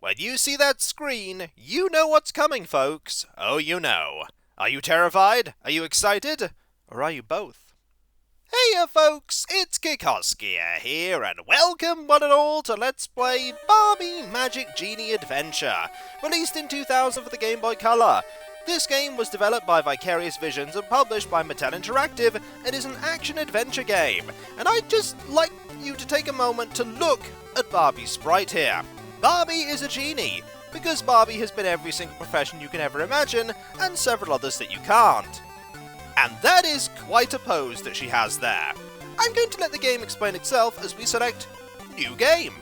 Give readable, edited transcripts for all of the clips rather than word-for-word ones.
When you see that screen, you know what's coming, folks. Oh, you know. Are you terrified? Are you excited? Or are you both? Hey folks, it's Kikoskia here, and welcome one and all to Let's Play Barbie Magic Genie Adventure, released in 2000 for the Game Boy Color. This game was developed by Vicarious Visions and published by Mattel Interactive, and is an action-adventure game. And I'd just like you to take a moment to look at Barbie's sprite here. Barbie is a genie, because Barbie has been every single profession you can ever imagine, and several others that you can't. And that is quite a pose that she has there. I'm going to let the game explain itself as we select New Game.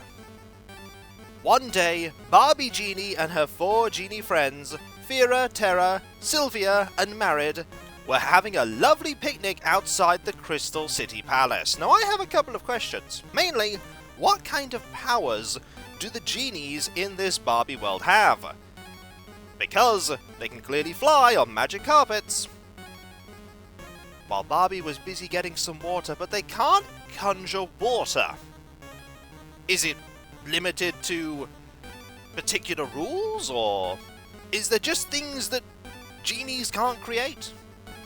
One day, Barbie Genie and her 4 genie friends, Fira, Terra, Sylvia, and Marid, were having a lovely picnic outside the Crystal City Palace. Now I have a couple of questions. Mainly, what kind of powers do the genies in this Barbie world have? Because they can clearly fly on magic carpets. While Barbie was busy getting some water, but they can't conjure water. Is it limited to particular rules, or is there just things that genies can't create?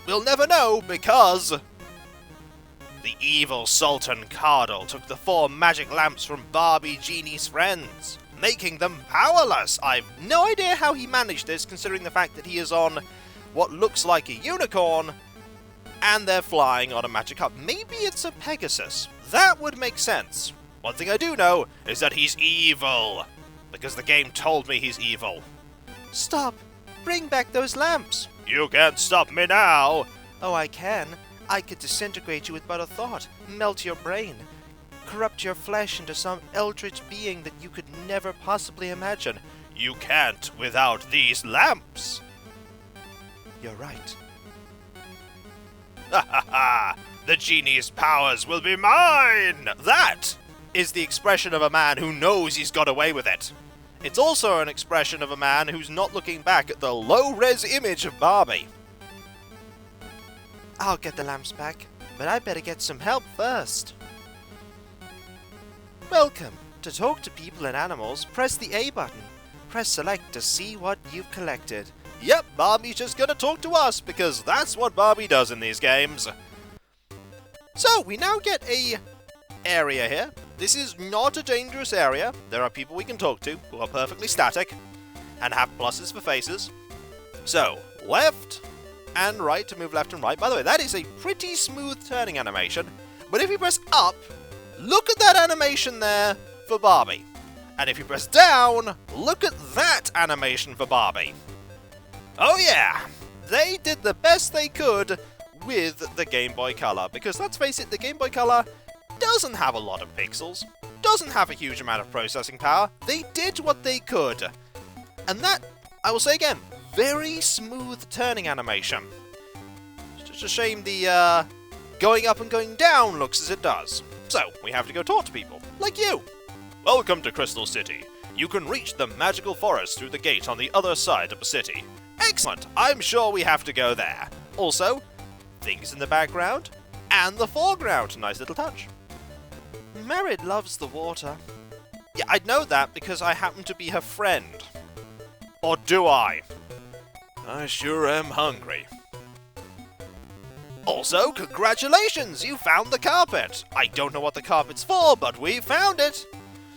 We'll never know, because the evil Sultan Kardal took the 4 magic lamps from Barbie Genie's friends, making them powerless. I've no idea how he managed this, considering the fact that he is on what looks like a unicorn, and they're flying on a magic carpet. Maybe it's a Pegasus. That would make sense. One thing I do know is that he's evil, because the game told me he's evil. Stop! Bring back those lamps! You can't stop me now! Oh, I can. I could disintegrate you with but a thought, melt your brain, corrupt your flesh into some eldritch being that you could never possibly imagine. You can't without these lamps! You're right. Ha ha ha! The genie's powers will be mine! That is the expression of a man who knows he's got away with it. It's also an expression of a man who's not looking back at the low-res image of Barbie. I'll get the lamps back, but I better get some help first. Welcome. To talk to people and animals, press the A button. Press select to see what you've collected. Yep, Barbie's just gonna talk to us, because that's what Barbie does in these games. So, we now get a area here. This is not a dangerous area. There are people we can talk to who are perfectly static and have pluses for faces. So, left and right to move left and right. By the way, that is a pretty smooth turning animation. But if you press up, look at that animation there for Barbie. And if you press down, look at that animation for Barbie. Oh yeah, they did the best they could with the Game Boy Color, because let's face it, the Game Boy Color doesn't have a lot of pixels, doesn't have a huge amount of processing power. They did what they could. And that, I will say again, very smooth turning animation. It's just a shame the going up and going down looks as it does. So, we have to go talk to people, like you. Welcome to Crystal City. You can reach the magical forest through the gate on the other side of the city. Excellent! I'm sure we have to go there. Also, things in the background and the foreground. Nice little touch. Marid loves the water. Yeah, I'd know that because I happen to be her friend. Or do I? I sure am hungry. Also, congratulations! You found the carpet! I don't know what the carpet's for, but we found it!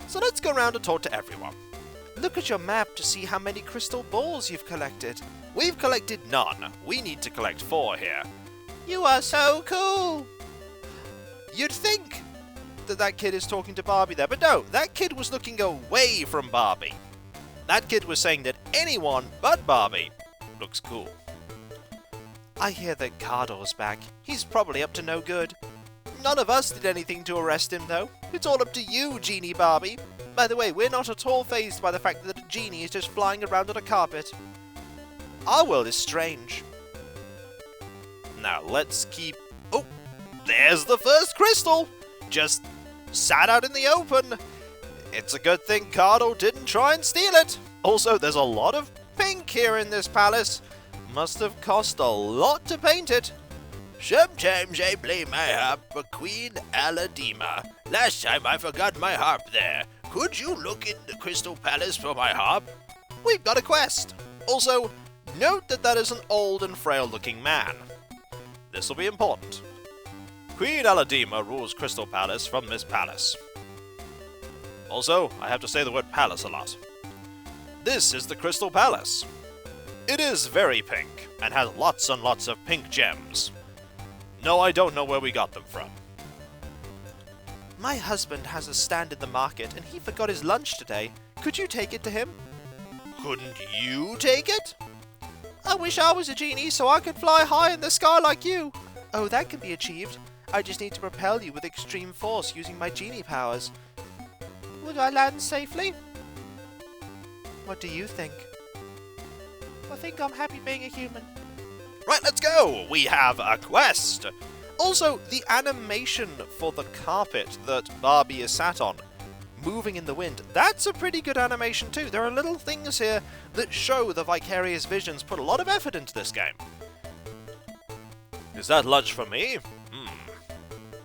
So let's go around and talk to everyone. Look at your map to see how many crystal balls you've collected. We've collected none. We need to collect 4 here. You are so cool! You'd think that kid is talking to Barbie there, but no, that kid was looking away from Barbie. That kid was saying that anyone but Barbie looks cool. I hear that Kardal's back. He's probably up to no good. None of us did anything to arrest him, though. It's all up to you, Genie Barbie. By the way, we're not at all fazed by the fact that a genie is just flying around on a carpet. Our world is strange. Now, let's keep... Oh, there's the first crystal! Just sat out in the open. It's a good thing Kardal didn't try and steal it. Also, there's a lot of pink here in this palace. Must have cost a lot to paint it. Sometimes I play my harp for Queen Aladima. Last time I forgot my harp there. Could you look in the Crystal Palace for my harp? We've got a quest. Also, note that is an old and frail-looking man. This will be important. Queen Aladima rules Crystal Palace from this palace. Also, I have to say the word palace a lot. This is the Crystal Palace. It is very pink, and has lots and lots of pink gems. No, I don't know where we got them from. My husband has a stand in the market, and he forgot his lunch today. Could you take it to him? Couldn't you take it? I wish I was a genie so I could fly high in the sky like you. Oh, that can be achieved. I just need to propel you with extreme force using my genie powers. Would I land safely? What do you think? I think I'm happy being a human. Right, let's go! We have a quest! Also, the animation for the carpet that Barbie is sat on, moving in the wind, that's a pretty good animation too. There are little things here that show the Vicarious Visions put a lot of effort into this game. Is that lunch for me?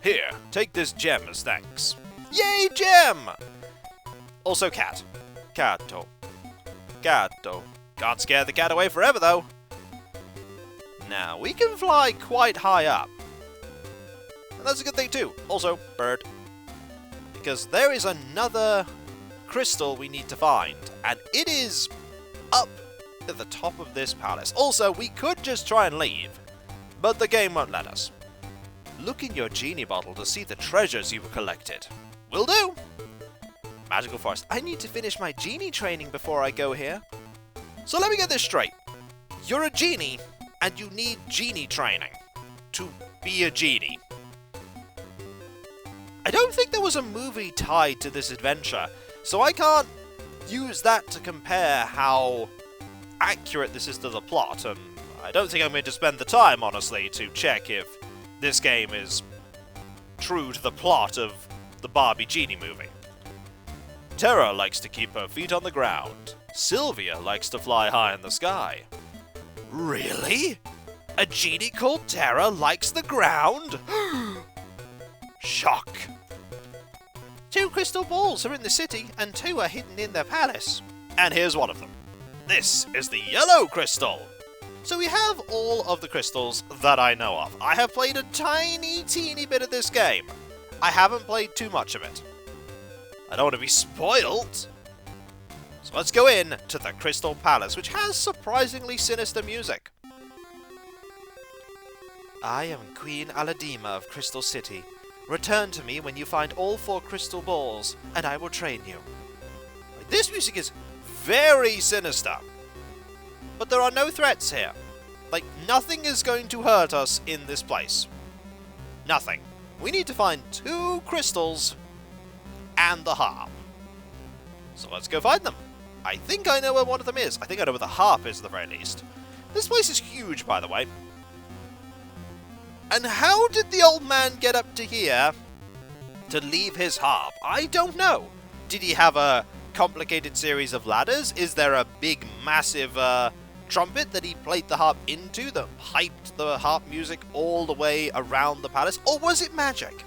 Here, take this gem as thanks. Yay, gem! Also cat. Catto. Gatto. Can't scare the cat away forever though. Now, we can fly quite high up. And that's a good thing too. Also, bird. Because there is another crystal we need to find. And it is up at the top of this palace. Also, we could just try and leave. But the game won't let us. Look in your genie bottle to see the treasures you've collected. Will do! Magical forest. I need to finish my genie training before I go here. So let me get this straight. You're a genie, and you need genie training to be a genie. I don't think there was a movie tied to this adventure, so I can't use that to compare how accurate this is to the plot, and I don't think I'm going to spend the time, honestly, to check if this game is true to the plot of the Barbie Genie movie. Terra likes to keep her feet on the ground. Sylvia likes to fly high in the sky. Really? A genie called Terra likes the ground? Shock. 2 crystal balls are in the city, and 2 are hidden in their palace. And here's one of them. This is the yellow crystal. So we have all of the crystals that I know of. I have played a teeny bit of this game. I haven't played too much of it. I don't want to be spoiled. So let's go in to the Crystal Palace, which has surprisingly sinister music. I am Queen Aladima of Crystal City. Return to me when you find all 4 crystal balls, and I will train you. This music is very sinister. But there are no threats here. Like, nothing is going to hurt us in this place. Nothing. We need to find 2 crystals and the harp. So let's go find them. I think I know where one of them is. I think I know where the harp is at the very least. This place is huge, by the way. And how did the old man get up to here to leave his harp? I don't know. Did he have a complicated series of ladders? Is there a big, massive trumpet that he played the harp into that piped the harp music all the way around the palace? Or was it magic?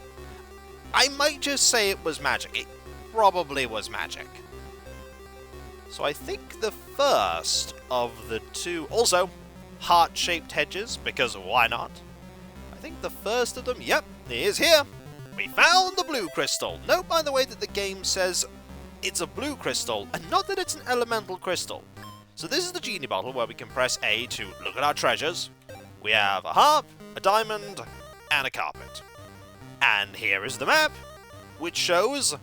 I might just say it was magic. It probably was magic. So I think the first of the 2... Also, heart-shaped hedges, because why not? I think the first of them... Yep, it is here. We found the blue crystal. Note, by the way, that the game says it's a blue crystal, and not that it's an elemental crystal. So this is the genie bottle where we can press A to look at our treasures. We have a harp, a diamond, and a carpet. And here is the map, which shows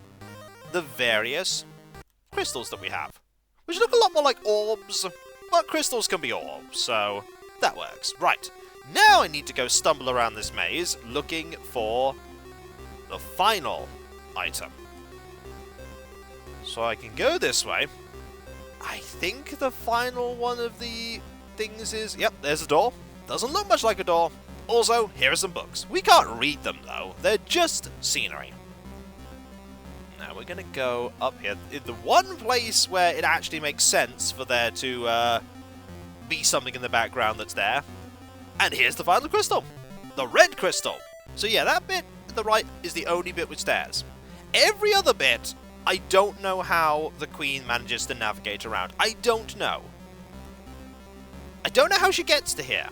the various crystals that we have, which look a lot more like orbs, but crystals can be orbs, so that works. Right, now I need to go stumble around this maze looking for the final item. So I can go this way. I think the final one of the things is... Yep, there's a door. Doesn't look much like a door. Also, here are some books. We can't read them, though. They're just scenery. Now, we're going to go up here. In the one place where it actually makes sense for there to be something in the background that's there. And here's the final crystal. The red crystal. So yeah, that bit to the right is the only bit with stairs. Every other bit I don't know how the Queen manages to navigate around. I don't know. I don't know how she gets to here.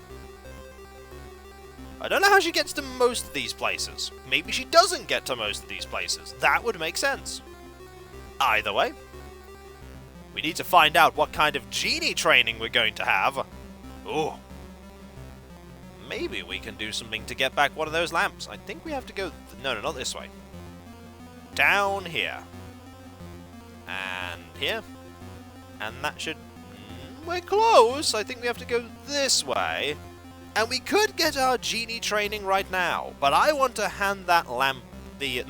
I don't know how she gets to most of these places. Maybe she doesn't get to most of these places. That would make sense. Either way, we need to find out what kind of genie training we're going to have. Ooh. Maybe we can do something to get back one of those lamps. I think we have to go... No, not this way. Down here. And here. And that should... We're close. I think we have to go this way. And we could get our genie training right now. But I want to hand that lamp... the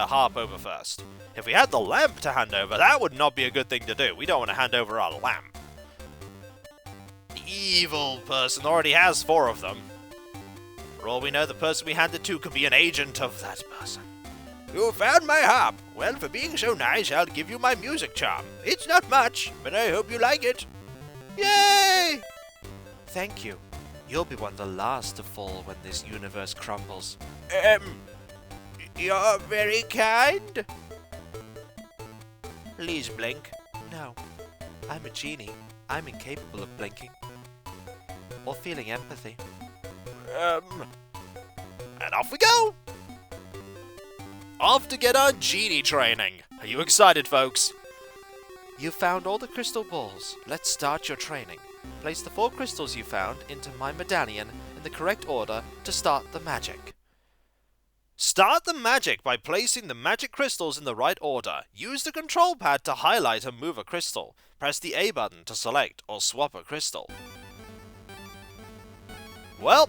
harp over first. If we had the lamp to hand over, that would not be a good thing to do. We don't want to hand over our lamp. The evil person already has 4 of them. For all we know, the person we handed to could be an agent of that person. You found my harp. Well, for being so nice, I'll give you my music charm. It's not much, but I hope you like it. Yay! Thank you. You'll be one of the last to fall when this universe crumbles. You're very kind. Please blink. No. I'm a genie. I'm incapable of blinking. Or feeling empathy. And off we go! Off to get our genie training. Are you excited, folks? You found all the crystal balls. Let's start your training. Place the 4 crystals you found into my medallion in the correct order to start the magic. Start the magic by placing the magic crystals in the right order. Use the control pad to highlight and move a crystal. Press the A button to select or swap a crystal. Well,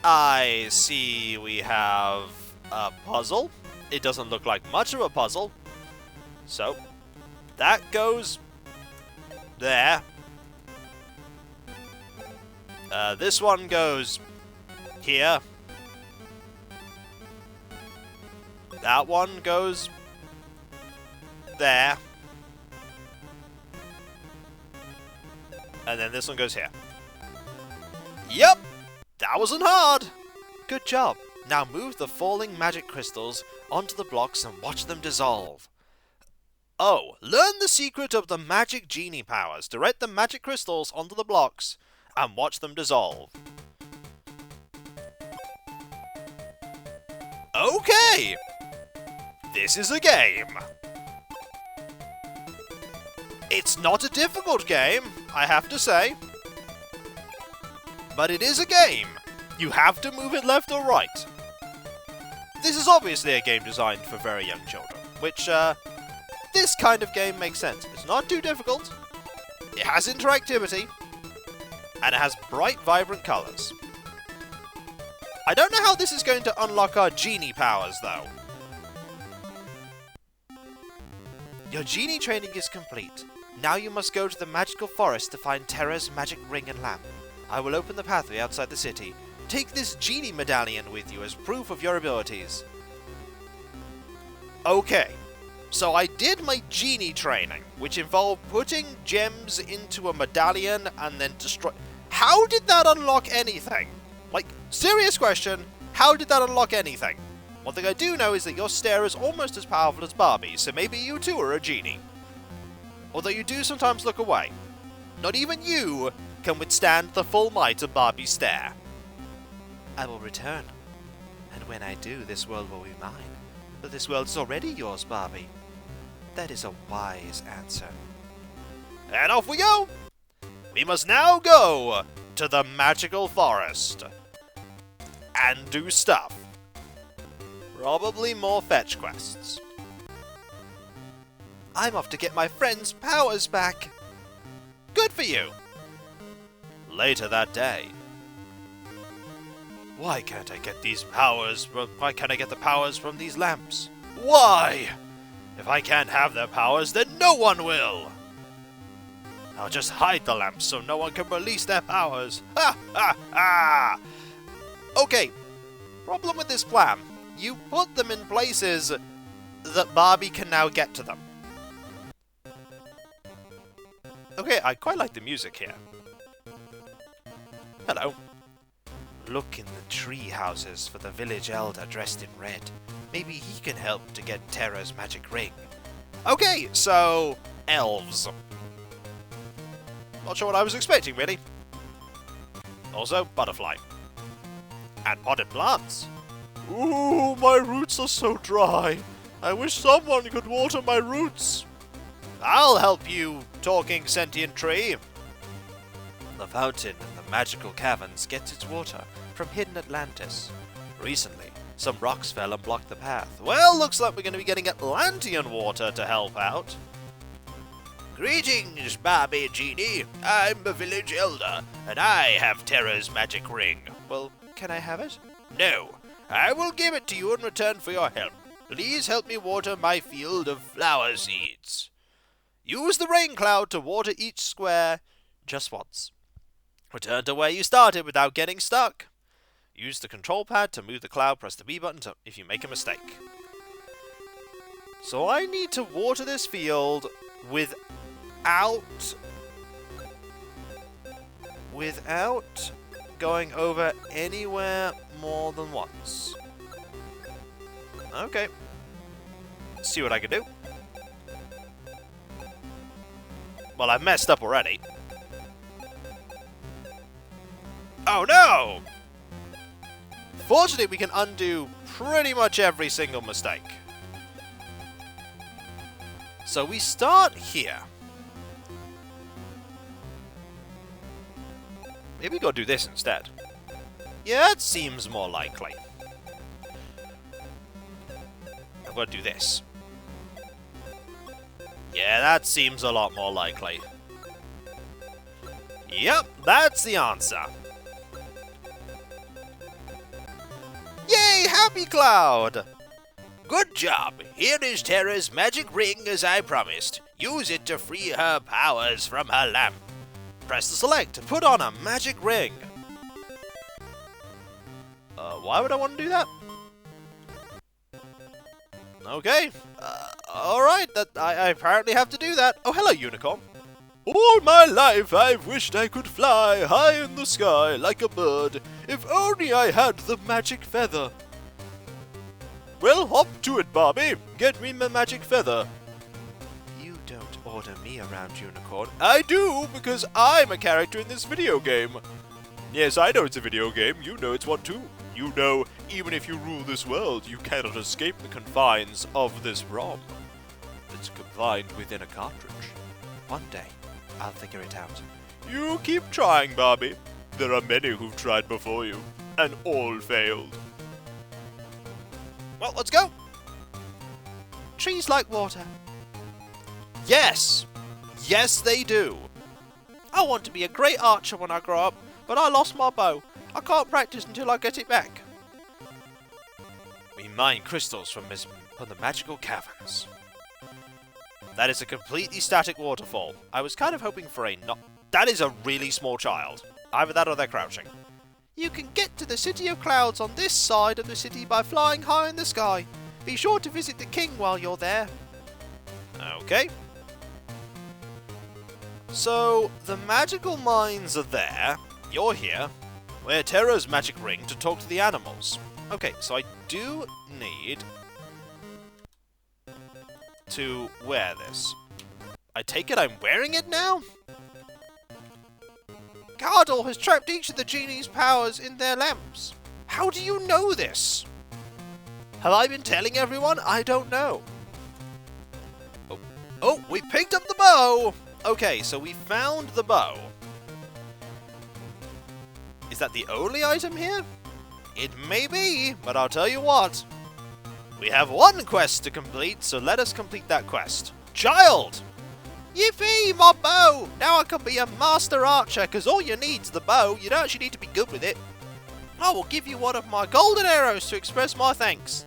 I see we have a puzzle. It doesn't look like much of a puzzle. So, that goes there. This one goes here. That one goes there. And then this one goes here. Yep! That wasn't hard! Good job. Now move the falling magic crystals onto the blocks and watch them dissolve. Oh, learn the secret of the magic genie powers. Direct the magic crystals onto the blocks and watch them dissolve. Okay! This is a game. It's not a difficult game, I have to say. But it is a game. You have to move it left or right. This is obviously a game designed for very young children, which, this kind of game makes sense. It's not too difficult, it has interactivity, and it has bright, vibrant colours. I don't know how this is going to unlock our genie powers, though. Your genie training is complete. Now you must go to the magical forest to find Terra's magic ring and lamp. I will open the pathway outside the city. Take this genie medallion with you as proof of your abilities. Okay, so I did my genie training, which involved putting gems into a medallion and then destroy... How did that unlock anything? Like, serious question, how did that unlock anything? One thing I do know is that your stare is almost as powerful as Barbie, so maybe you too are a genie. Although you do sometimes look away. Not even you can withstand the full might of Barbie's stare. I will return, and when I do, this world will be mine. But this world is already yours, Barbie. That is a wise answer. And off we go! We must now go to the magical forest and do stuff. Probably more fetch quests. I'm off to get my friend's powers back. Good for you. Later that day. Why can't I get these powers? Why can't I get the powers from these lamps? Why? If I can't have their powers, then no one will. I'll just hide the lamps so no one can release their powers. Ha ha ha! Okay, problem with this plan. You put them in places that Barbie can now get to them. Okay, I quite like the music here. Hello. Look in the tree houses for the village elder dressed in red. Maybe he can help to get Terra's magic ring. Okay, so elves. Not sure what I was expecting, really. Also, butterfly. And potted plants. Ooh, my roots are so dry. I wish someone could water my roots. I'll help you, talking sentient tree. The fountain in the magical caverns gets its water from hidden Atlantis. Recently, some rocks fell and blocked the path. Well, looks like we're going to be getting Atlantean water to help out. Greetings, Barbie Genie. I'm the village elder, and I have Terra's magic ring. Well, can I have it? No. I will give it to you in return for your help. Please help me water my field of flower seeds. Use the rain cloud to water each square just once. Return to where you started without getting stuck. Use the control pad to move the cloud. Press the B button if you make a mistake. So I need to water this field without going over anywhere more than once. Okay. Let's see what I can do. Well, I've messed up already. Oh no! Fortunately, we can undo pretty much every single mistake. So we start here. Maybe we gotta do this instead. Yeah, it seems more likely. I've got to do this. Yeah, that seems a lot more likely. Yep, that's the answer. Yay, Happy Cloud! Good job! Here is Terra's magic ring as I promised. Use it to free her powers from her lamp. Press the select to put on a magic ring. Why would I want to do that? Okay. Alright, I apparently have to do that. Oh, hello, unicorn. All my life I've wished I could fly high in the sky like a bird. If only I had the magic feather. Well, hop to it, Barbie. Get me my magic feather. You don't order me around, unicorn. I do, because I'm a character in this video game. Yes, I know it's a video game. You know it's one too. You know, even if you rule this world, you cannot escape the confines of this ROM. It's confined within a cartridge. One day, I'll figure it out. You keep trying, Barbie. There are many who've tried before you, and all failed. Well, let's go. Trees like water. Yes! Yes, they do. I want to be a great archer when I grow up, but I lost my bow. I can't practice until I get it back. We mine crystals from the magical caverns. That is a completely static waterfall. I was kind of hoping for a not... That is a really small child. Either that or they're crouching. You can get to the City of Clouds on this side of the city by flying high in the sky. Be sure to visit the king while you're there. Okay. So, the magical mines are there. You're here. Wear Terra's magic ring to talk to the animals. Okay, so I do need to wear this. I take it I'm wearing it now? Kardal has trapped each of the genies' powers in their lamps. How do you know this? Have I been telling everyone? I don't know. Oh, we picked up the bow! Okay, so we found the bow. Is that the only item here? It may be, but I'll tell you what. We have one quest to complete, so let us complete that quest. Child! Yippee, my bow! Now I can be a master archer, because all you need is the bow. You don't actually need to be good with it. I will give you one of my golden arrows to express my thanks.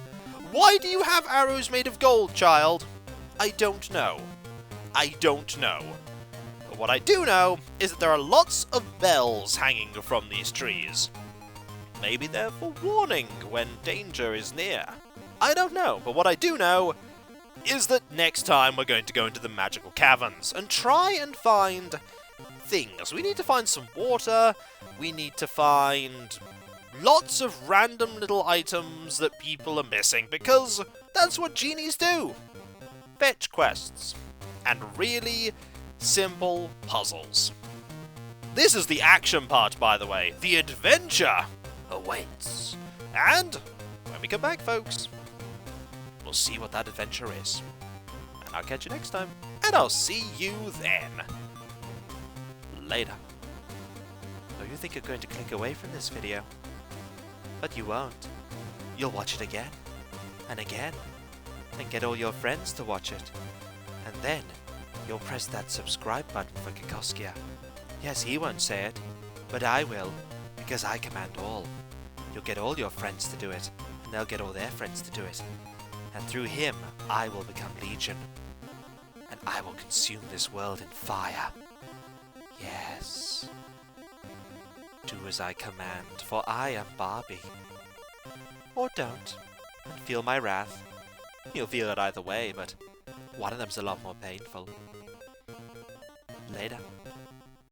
Why do you have arrows made of gold, child? I don't know. I don't know. But what I do know is that there are lots of bells hanging from these trees. Maybe they're for warning when danger is near. I don't know, but what I do know is that next time we're going to go into the magical caverns and try and find things. We need to find some water, we need to find lots of random little items that people are missing, because that's what genies do. Fetch quests. And really simple puzzles. This is the action part, by the way. The adventure awaits. And when we come back, folks, we'll see what that adventure is. And I'll catch you next time. And I'll see you then. Later. Oh, you think you're going to click away from this video? But you won't. You'll watch it again. And again. And get all your friends to watch it. And then you'll press that subscribe button for Kikoskia. Yes, he won't say it, but I will, because I command all. You'll get all your friends to do it, and they'll get all their friends to do it. And through him, I will become Legion. And I will consume this world in fire. Yes. Do as I command, for I am Barbie. Or don't, and feel my wrath. You'll feel it either way, but one of them's a lot more painful. Later.